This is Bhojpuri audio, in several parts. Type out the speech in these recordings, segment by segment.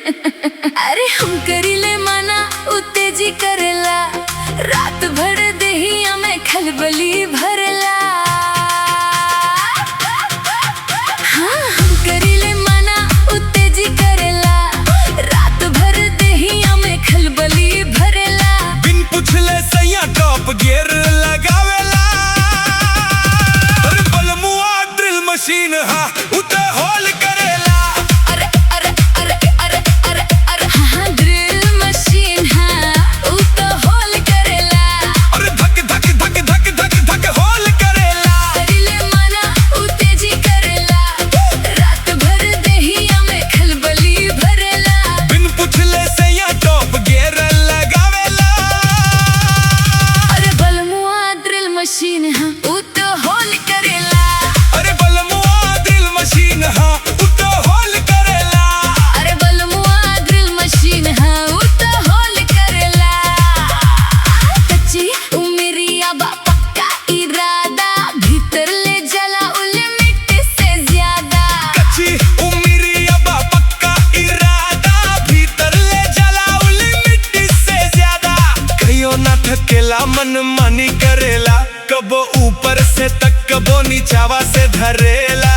अरे हम करीले माना उत्तेजी करेला, रात भर देहिया में खलबली भरला। हाँ हम करीले माना उत्तेजी करेला, रात भर देहिया में खलबली भरला। बिन पुछले सैया टॉप गियर लगावेला। अरे बलमुआ ड्रिल मशीन हा उते होल करेला। अरे अरे अरे अरे अरे अरे हाँ ड्रिल मशीन हाँ उते होल करेला। अरे धक धक धक धक धक धक होल करेला। करीले माना उत्तेजी करेला, रात भर देहिया में खलबली भरला। बिन पुछले सैया टॉप गियर लगावेला। अरे बलमुआ ड्रिल मशीन हाँ उते होल करेला। अरे बलमुआ ड्रिल मशीन हा उते होल करेला। अरे बलमुआ ड्रिल मशीन हाँ उते होल करेला। कच्ची उमरिया बा पक्का इरादा, भीतर ले जला उल मिट्टी से ज्यादा। कच्ची उम्मीरिया बा पक्का इरादा, भीतर ले जला उली मिट्टी से ज्यादा। कहियो ना थकेला मन मानी करेला, कबो ऊपर से तक कबो नीचावा से धरेला।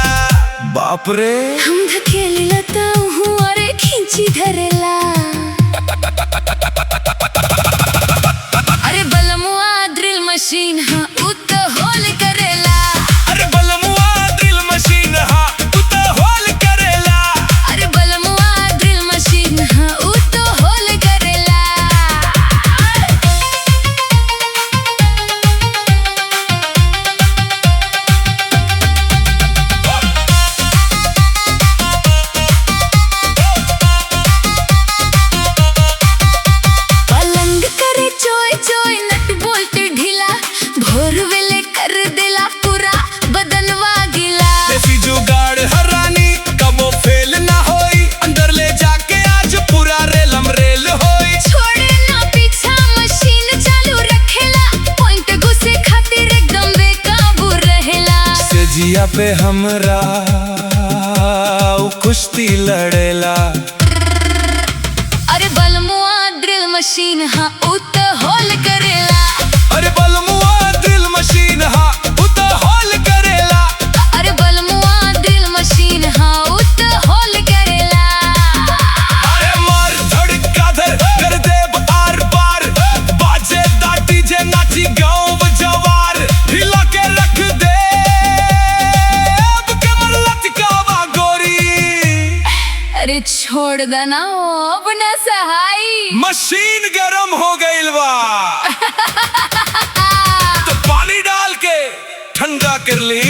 बाप रे हम धकेली लता हूँ अरे खींची धरेला। अरे बलमुआ ड्रिल मशीन हाँ उते होल करेला। अरे बलमुआ ड्रिल मशीन हा उते होल करेला। अरे बलमुआ ड्रिल मशीन हाँ उते होल करेला। पलंग करे चोय चोय नट बोल्ट ढीला, भोर वेले कर देला पूरा बदनवा गीला। देसी जुगाड़ हरानी कबो फेल ना होई, अंदर ले जाके आज पूरा रेलम रेल होई। छोड़े ना पीछा मशीन चालू रखेला, पॉइंट घुसे खातिर एकदम बेकाबू रहेला। से जिया पे हमरा उ कुश्ती लड़ेला। अरे बलमुआ ड्रिल मशीन हाँ उते होल करेला। अरे बलमुआ ड्रिल मशीन हा उते होल करेला। अरे बलमुआ ड्रिल मशीन हाँ उते होल करेला। अरे मार धड़का धर कर देब आर पार, बाजे दा डीजे नाची गाँव जवार। हिला के रख दे कमर लचकावा गोरी। अरे छोड़ देना अब न सहाई। मशीन गरम हो गइल बा तो पानी डाल के ठंडा कर ली।